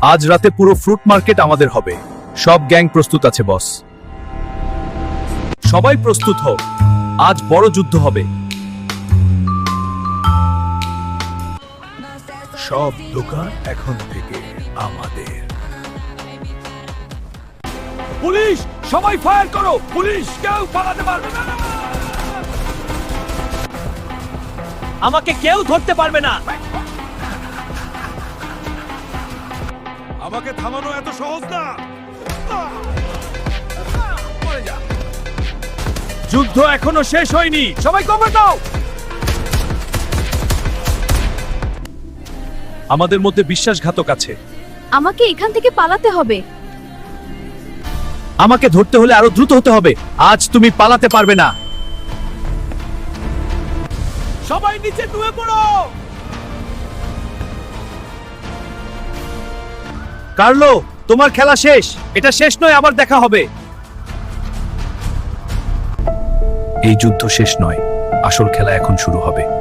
আজ রাতে পুরো ফ্রুট মার্কেট আমাদের হবে। সব গ্যাং প্রস্তুত আছে বস। সবাই প্রস্তুত হোক, আজ বড় যুদ্ধ হবে। সব দোকান এখন থেকে আমাদের। পুলিশ, সবাই ফায়ার করো! পুলিশ, কেউ পালাতে পারবে না। আমাকে কেউ ধরতে পারবে না। আমাকে থামানো এত সহজ না। যুদ্ধ এখনো শেষ হয়নি, সবাই কভার দাও। আমাদের মধ্যে বিশ্বাসঘাতক আছে। আমাকে এখান থেকে পালাতে হবে। আমাকে ধরতে হলে আরো দ্রুত হতে হবে। আজ তুমি পালাতে পারবে না। সবাই নিচে ডুবে পড়ো। কার্লো, তোমার খেলা শেষ। এটা শেষ নয়, আবার দেখা হবে। এই যুদ্ধ শেষ নয়, আসল খেলা এখন শুরু হবে।